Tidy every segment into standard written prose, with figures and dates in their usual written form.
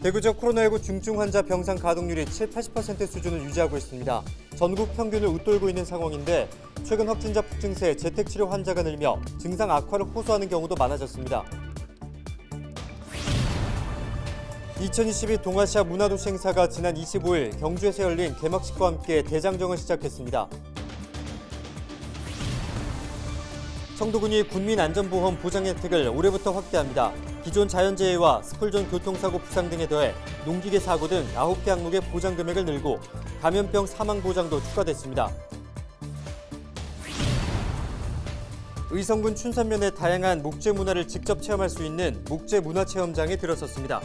대구 지역 코로나19 중증 환자 병상 가동률이 70~80% 수준을 유지하고 있습니다. 전국 평균을 웃돌고 있는 상황인데 최근 확진자 폭증세에 재택치료 환자가 늘며 증상 악화를 호소하는 경우도 많아졌습니다. 2022 동아시아 문화도시 행사가 지난 25일 경주에서 열린 개막식과 함께 대장정을 시작했습니다. 청도군이 군민안전보험 보장 혜택을 올해부터 확대합니다. 기존 자연재해와 스쿨존 교통사고 부상 등에 더해 농기계 사고 등 9개 항목의 보장 금액을 늘고 감염병 사망 보장도 추가됐습니다. 의성군 춘산면의 다양한 목재 문화를 직접 체험할 수 있는 목재 문화체험장이 들어섰습니다.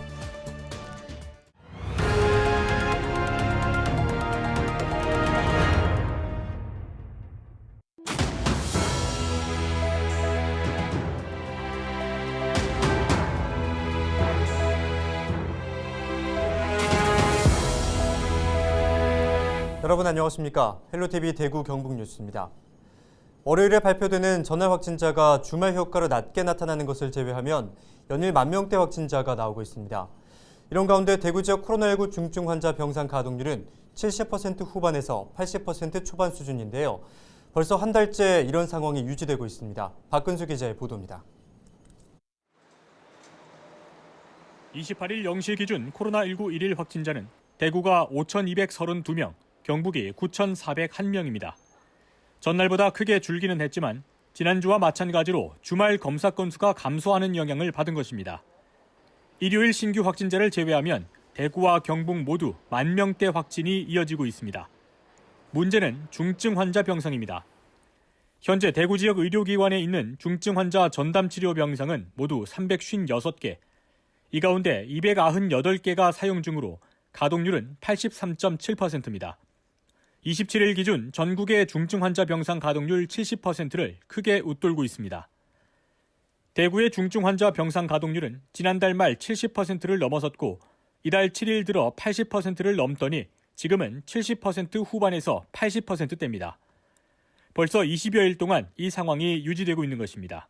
여러분 안녕하십니까? 헬로티비 대구 경북 뉴스입니다. 월요일에 발표되는 전날 확진자가 주말 효과로 낮게 나타나는 것을 제외하면 연일 10,000명대 확진자가 나오고 있습니다. 이런 가운데 대구 지역 코로나19 중증 환자 병상 가동률은 70% 후반에서 80% 초반 수준인데요. 벌써 한 달째 이런 상황이 유지되고 있습니다. 박근수 기자의 보도입니다. 28일 0시 기준 코로나19 일일 확진자는 대구가 5,232명, 경북이 9,401명입니다. 전날보다 크게 줄기는 했지만 지난주와 마찬가지로 주말 검사 건수가 감소하는 영향을 받은 것입니다. 일요일 신규 확진자를 제외하면 대구와 경북 모두 10,000명대 확진이 이어지고 있습니다. 문제는 중증 환자 병상입니다. 현재 대구 지역 의료기관에 있는 중증 환자 전담치료 병상은 모두 356개, 이 가운데 298개가 사용 중으로 가동률은 83.7%입니다. 27일 기준 전국의 중증 환자 병상 가동률 70%를 크게 웃돌고 있습니다. 대구의 중증 환자 병상 가동률은 지난달 말 70%를 넘어섰고 이달 7일 들어 80%를 넘더니 지금은 70% 후반에서 80%대입니다. 벌써 20여일 동안 이 상황이 유지되고 있는 것입니다.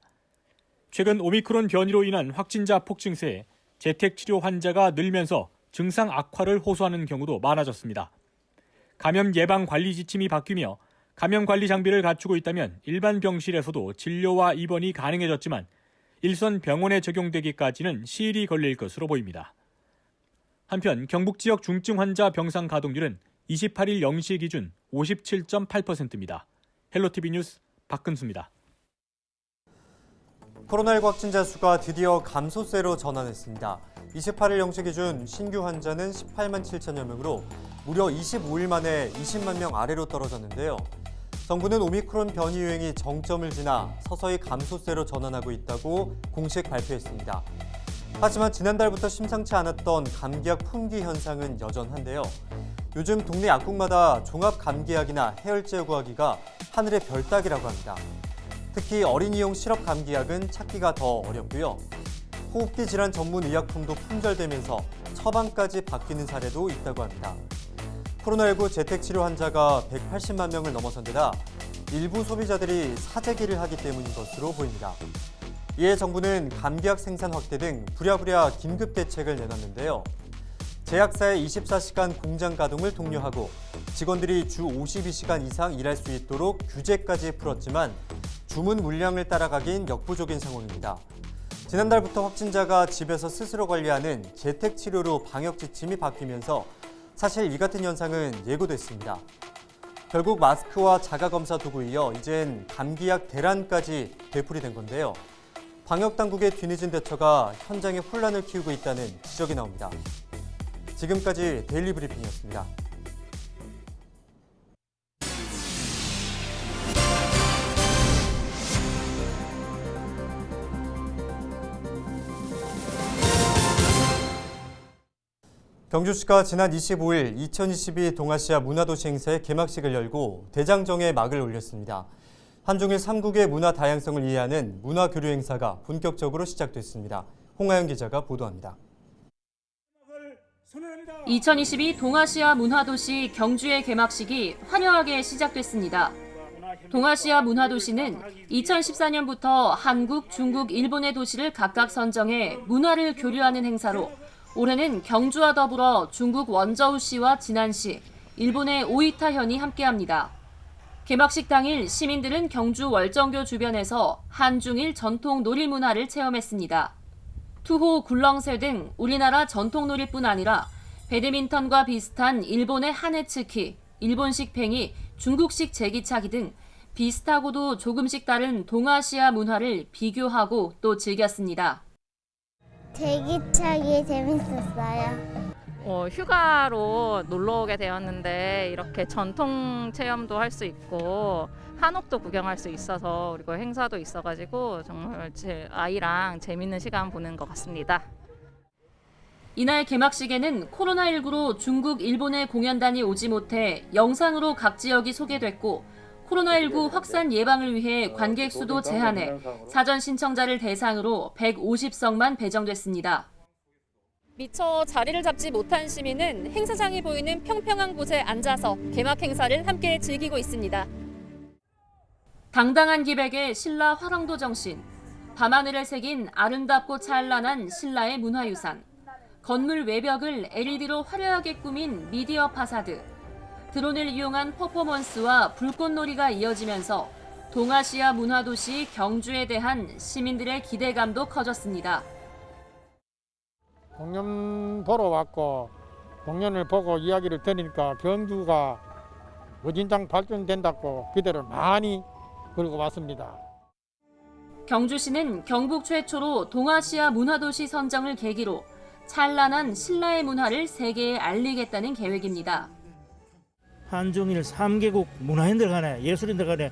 최근 오미크론 변이로 인한 확진자 폭증세에 재택치료 환자가 늘면서 증상 악화를 호소하는 경우도 많아졌습니다. 감염 예방 관리 지침이 바뀌며 감염 관리 장비를 갖추고 있다면 일반 병실에서도 진료와 입원이 가능해졌지만 일선 병원에 적용되기까지는 시일이 걸릴 것으로 보입니다. 한편 경북 지역 중증 환자 병상 가동률은 28일 0시 기준 57.8%입니다. 헬로티비 뉴스 박근수입니다. 코로나19 확진자 수가 드디어 감소세로 전환했습니다. 28일 0시 기준 신규 환자는 18만 7천여 명으로 무려 25일 만에 20만 명 아래로 떨어졌는데요. 정부는 오미크론 변이 유행이 정점을 지나 서서히 감소세로 전환하고 있다고 공식 발표했습니다. 하지만 지난달부터 심상치 않았던 감기약 품귀 현상은 여전한데요. 요즘 동네 약국마다 종합 감기약이나 해열제 구하기가 하늘의 별 따기라고 합니다. 특히 어린이용 시럽 감기약은 찾기가 더 어렵고요. 호흡기 질환 전문 의약품도 품절되면서 처방까지 바뀌는 사례도 있다고 합니다. 코로나19 재택치료 환자가 180만 명을 넘어선 데다 일부 소비자들이 사재기를 하기 때문인 것으로 보입니다. 이에 정부는 감기약 생산 확대 등 부랴부랴 긴급 대책을 내놨는데요. 제약사의 24시간 공장 가동을 독려하고 직원들이 주 52시간 이상 일할 수 있도록 규제까지 풀었지만 주문 물량을 따라가긴 역부족인 상황입니다. 지난달부터 확진자가 집에서 스스로 관리하는 재택치료로 방역 지침이 바뀌면서 사실 이 같은 현상은 예고됐습니다. 결국 마스크와 자가검사 도구 이어 이젠 감기약 대란까지 되풀이 된 건데요. 방역당국의 뒤늦은 대처가 현장에 혼란을 키우고 있다는 지적이 나옵니다. 지금까지 데일리 브리핑이었습니다. 경주시가 지난 25일 2022 동아시아 문화도시 행사의 개막식을 열고 대장정에 막을 올렸습니다. 한중일 3국의 문화 다양성을 이해하는 문화교류 행사가 본격적으로 시작됐습니다. 홍하영 기자가 보도합니다. 2022 동아시아 문화도시 경주의 개막식이 화려하게 시작됐습니다. 동아시아 문화도시는 2014년부터 한국, 중국, 일본의 도시를 각각 선정해 문화를 교류하는 행사로 올해는 경주와 더불어 중국 원저우시와 진안시, 일본의 오이타현이 함께합니다. 개막식 당일 시민들은 경주 월정교 주변에서 한중일 전통 놀이 문화를 체험했습니다. 투호, 굴렁쇠 등 우리나라 전통 놀이뿐 아니라 배드민턴과 비슷한 일본의 하네츠키, 일본식 팽이, 중국식 제기차기 등 비슷하고도 조금씩 다른 동아시아 문화를 비교하고 또 즐겼습니다. 제기차기 재밌었어요. 휴가로 놀러 오게 되었는데 이렇게 전통 체험도 할 수 있고 한옥도 구경할 수 있어서 그리고 행사도 있어가지고 정말 제 아이랑 재밌는 시간 보낸 것 같습니다. 이날 개막식에는 코로나19로 중국, 일본의 공연단이 오지 못해 영상으로 각 지역이 소개됐고 코로나19 확산 예방을 위해 관객 수도 제한해 사전 신청자를 대상으로 150석만 배정됐습니다. 미처 자리를 잡지 못한 시민은 행사장이 보이는 평평한 곳에 앉아서 개막 행사를 함께 즐기고 있습니다. 당당한 기백의 신라 화랑도 정신, 밤하늘에 새긴 아름답고 찬란한 신라의 문화유산, 건물 외벽을 LED로 화려하게 꾸민 미디어 파사드, 드론을 이용한 퍼포먼스와 불꽃놀이가 이어지면서 동아시아 문화도시 경주에 대한 시민들의 기대감도 커졌습니다. 공연 보러 왔고 공연을 보고 이야기를 들으니까 경주가 무진장 발전된다고 기대를 많이 걸고 왔습니다. 경주시는 경북 최초로 동아시아 문화도시 선정을 계기로 찬란한 신라의 문화를 세계에 알리겠다는 계획입니다. 한중일 3개국 문화인들 간의 예술인들 간의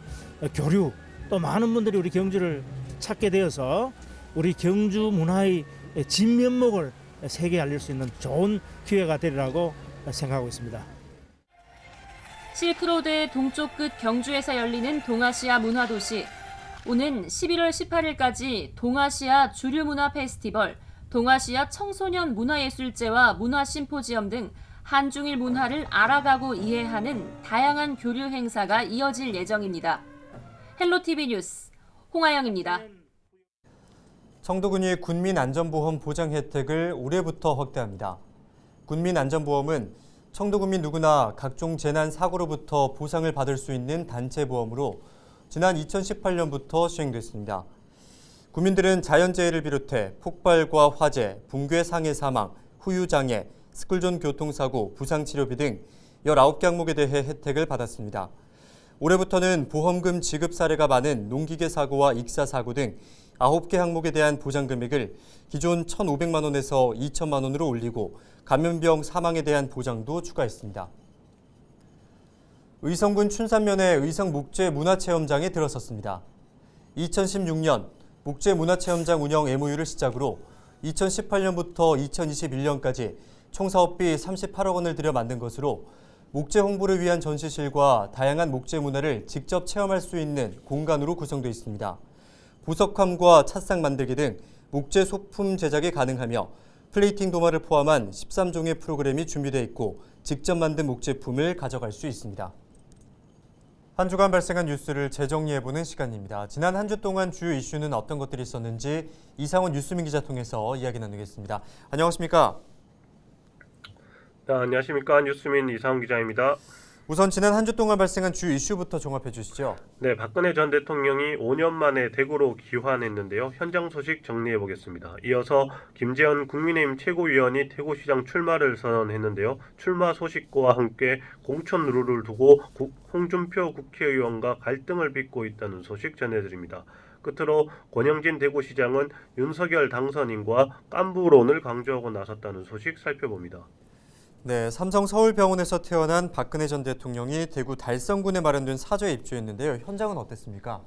교류, 또 많은 분들이 우리 경주를 찾게 되어서 우리 경주 문화의 진면목을 세계에 알릴 수 있는 좋은 기회가 되리라고 생각하고 있습니다. 실크로드의 동쪽 끝 경주에서 열리는 동아시아 문화도시. 오는 11월 18일까지 동아시아 주류문화 페스티벌, 동아시아 청소년 문화예술제와 문화심포지엄 등 한중일 문화를 알아가고 이해하는 다양한 교류 행사가 이어질 예정입니다. 헬로티비 뉴스 홍아영입니다. 청도군이 군민안전보험 보장 혜택을 올해부터 확대합니다. 군민안전보험은 청도군민 누구나 각종 재난 사고로부터 보상을 받을 수 있는 단체보험으로 지난 2018년부터 시행됐습니다. 국민들은 자연재해를 비롯해 폭발과 화재, 붕괴 상해 사망, 후유장애, 스쿨존 교통사고, 부상치료비 등 19개 항목에 대해 혜택을 받았습니다. 올해부터는 보험금 지급 사례가 많은 농기계 사고와 익사 사고 등 9개 항목에 대한 보장 금액을 기존 1,500만 원에서 2천만 원으로 올리고 감염병 사망에 대한 보장도 추가했습니다. 의성군 춘산면의 의성 목재 문화체험장에 들어섰습니다. 2016년 목재 문화체험장 운영 MOU를 시작으로 2018년부터 2021년까지 총 사업비 38억 원을 들여 만든 것으로 목재 홍보를 위한 전시실과 다양한 목재 문화를 직접 체험할 수 있는 공간으로 구성되어 있습니다. 보석함과 찻상 만들기 등 목재 소품 제작이 가능하며 플레이팅 도마를 포함한 13종의 프로그램이 준비되어 있고 직접 만든 목제품을 가져갈 수 있습니다. 한 주간 발생한 뉴스를 재정리해보는 시간입니다. 지난 한 주 동안 주요 이슈는 어떤 것들이 있었는지 이상원 뉴스민 기자 통해서 이야기 나누겠습니다. 안녕하십니까? 네, 안녕하십니까. 뉴스민 이상훈 기자입니다. 우선 지난 한 주 동안 발생한 주요 이슈부터 종합해 주시죠. 네, 박근혜 전 대통령이 5년 만에 대구로 귀환했는데요. 현장 소식 정리해 보겠습니다. 이어서 김재현 국민의힘 최고위원이 대구시장 출마를 선언했는데요. 출마 소식과 함께 공천 룰을 두고 홍준표 국회의원과 갈등을 빚고 있다는 소식 전해드립니다. 끝으로 권영진 대구시장은 윤석열 당선인과 깐부론을 강조하고 나섰다는 소식 살펴봅니다. 네, 삼성 서울병원에서 태어난 박근혜 전 대통령이 대구 달성군에 마련된 사저에 입주했는데요. 현장은 어땠습니까?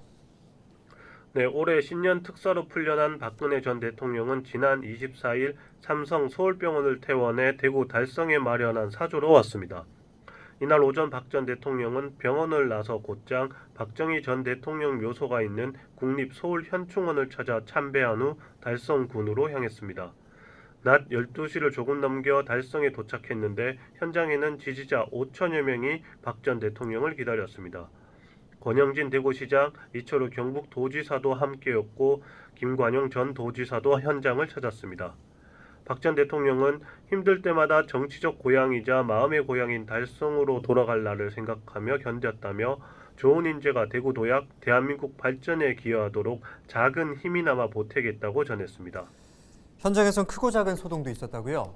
네, 올해 신년 특사로 풀려난 박근혜 전 대통령은 지난 24일 삼성 서울병원을 퇴원해 대구 달성에 마련한 사저로 왔습니다. 이날 오전 박 전 대통령은 병원을 나서 곧장 박정희 전 대통령 묘소가 있는 국립서울현충원을 찾아 참배한 후 달성군으로 향했습니다. 낮 12시를 조금 넘겨 달성에 도착했는데 현장에는 지지자 5천여 명이 박 전 대통령을 기다렸습니다. 권영진 대구시장, 이철우 경북도지사도 함께였고 김관용 전 도지사도 현장을 찾았습니다. 박 전 대통령은 힘들 때마다 정치적 고향이자 마음의 고향인 달성으로 돌아갈 날을 생각하며 견뎠다며 좋은 인재가 대구 도약, 대한민국 발전에 기여하도록 작은 힘이나마 보태겠다고 전했습니다. 현장에선 크고 작은 소동도 있었다고요?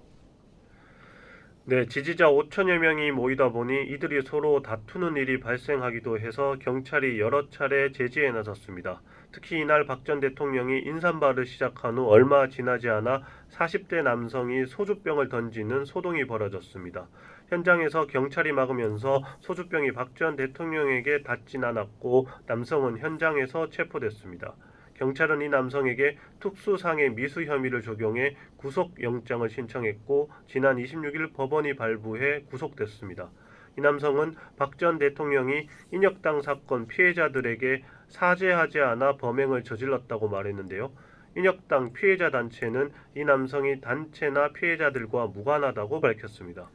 네, 지지자 5천여 명이 모이다 보니 이들이 서로 다투는 일이 발생하기도 해서 경찰이 여러 차례 제지에 나섰습니다. 특히 이날 박 전 대통령이 인삼바를 시작한 후 얼마 지나지 않아 40대 남성이 소주병을 던지는 소동이 벌어졌습니다. 현장에서 경찰이 막으면서 소주병이 박 전 대통령에게 닿진 않았고 남성은 현장에서 체포됐습니다. 경찰은 이 남성에게 특수상해 미수 혐의를 적용해 구속영장을 신청했고 지난 26일 법원이 발부해 구속됐습니다. 이 남성은 박 전 대통령이 인혁당 사건 피해자들에게 사죄하지 않아 범행을 저질렀다고 말했는데요. 인혁당 피해자 단체는 이 남성이 단체나 피해자들과 무관하다고 밝혔습니다.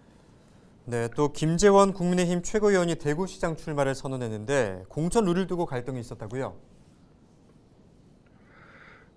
네, 또 김재원 국민의힘 최고위원이 대구시장 출마를 선언했는데 공천 룰을 두고 갈등이 있었다고요?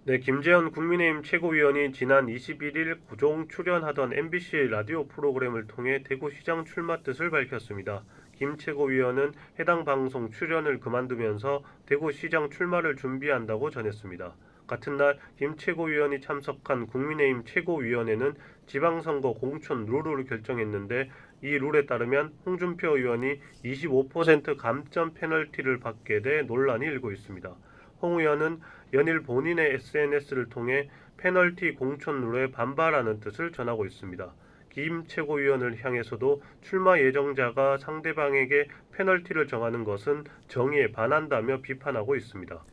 네, 김재원 국민의힘 최고위원이 지난 21일 고종 출연하던 MBC 라디오 프로그램을 통해 대구시장 출마 뜻을 밝혔습니다. 김 최고위원은 해당 방송 출연을 그만두면서 대구시장 출마를 준비한다고 전했습니다. 같은 날 김 최고위원이 참석한 국민의힘 최고위원회는 지방선거 공천 룰을 결정했는데 이 룰에 따르면 홍준표 의원이 25% 감점 페널티를 받게 돼 논란이 일고 있습니다. 홍 의원은 연일 본인의 SNS를 통해 페널티 공천 룰에 반발하는 뜻을 전하고 있습니다. 김 최고위원을 향해서도 출마 예정자가 상대방에게 페널티를 정하는 것은 정의에 반한다며 비판하고 있습니다.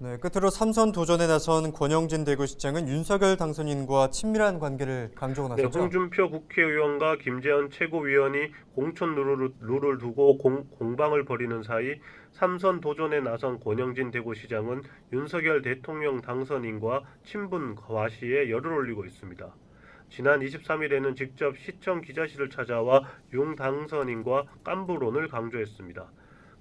네, 끝으로 3선 도전에 나선 권영진 대구시장은 윤석열 당선인과 친밀한 관계를 강조하고 네, 나섰죠. 홍준표 국회의원과 김재원 최고위원이 공천 룰을 두고 공방을 벌이는 사이 3선 도전에 나선 권영진 대구시장은 윤석열 대통령 당선인과 친분 과시에 열을 올리고 있습니다. 지난 23일에는 직접 시청 기자실을 찾아와 윤 당선인과 깐부론을 강조했습니다.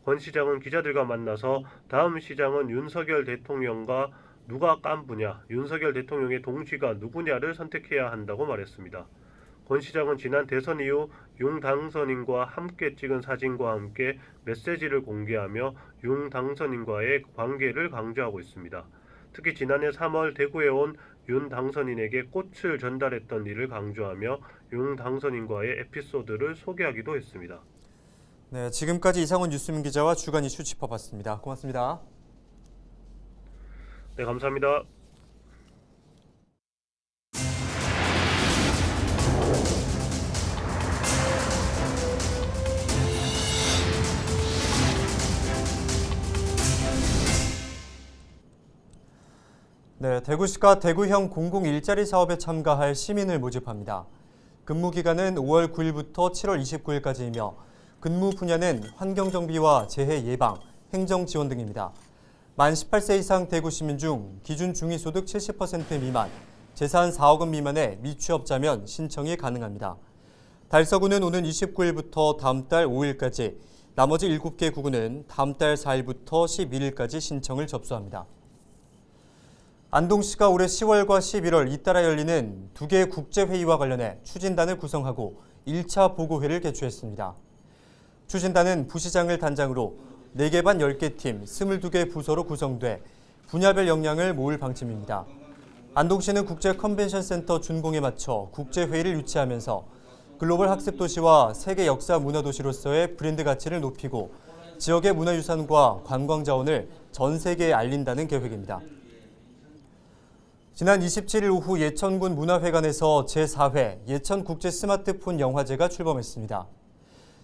권 시장은 기자들과 만나서 다음 시장은 윤석열 대통령과 누가 깐부냐, 윤석열 대통령의 동지가 누구냐를 선택해야 한다고 말했습니다. 권 시장은 지난 대선 이후 윤 당선인과 함께 찍은 사진과 함께 메시지를 공개하며 윤 당선인과의 관계를 강조하고 있습니다. 특히 지난해 3월 대구에 온 윤 당선인에게 꽃을 전달했던 일을 강조하며 윤 당선인과의 에피소드를 소개하기도 했습니다. 네, 지금까지 이상훈 뉴스민 기자와 주간 이슈 짚어봤습니다. 고맙습니다. 네, 감사합니다. 네, 대구시가 대구형 공공 일자리 사업에 참가할 시민을 모집합니다. 근무 기간은 5월 9일부터 7월 29일까지이며 근무 분야는 환경정비와 재해 예방, 행정 지원 등입니다. 만 18세 이상 대구 시민 중 기준 중위소득 70% 미만, 재산 4억 원 미만의 미취업자면 신청이 가능합니다. 달서구는 오는 29일부터 다음 달 5일까지, 나머지 7개 구구는 다음 달 4일부터 11일까지 신청을 접수합니다. 안동시가 올해 10월과 11월 잇따라 열리는 2개 국제회의와 관련해 추진단을 구성하고 1차 보고회를 개최했습니다. 추진단은 부시장을 단장으로 4개 반 10개 팀 22개 부서로 구성돼 분야별 역량을 모을 방침입니다. 안동시는 국제 컨벤션 센터 준공에 맞춰 국제회의를 유치하면서 글로벌 학습 도시와 세계 역사 문화 도시로서의 브랜드 가치를 높이고 지역의 문화유산과 관광 자원을 전 세계에 알린다는 계획입니다. 지난 27일 오후 예천군 문화회관에서 제4회 예천국제 스마트폰 영화제가 출범했습니다.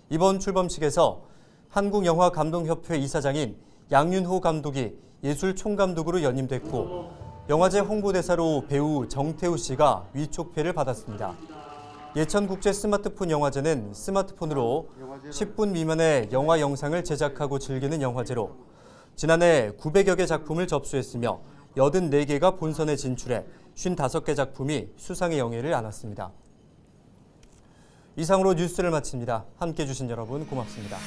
이번 출범식에서 한국영화감독협회 이사장인 양윤호 감독이 예술총감독으로 연임됐고 영화제 홍보대사로 배우 정태우 씨가 위촉패를 받았습니다. 예천국제 스마트폰 영화제는 스마트폰으로 10분 미만의 영화 영상을 제작하고 즐기는 영화제로 지난해 900여 개 작품을 접수했으며 84개가 본선에 진출해 55개 작품이 수상의 영예를 안았습니다. 이상으로 뉴스를 마칩니다. 함께해 주신 여러분 고맙습니다.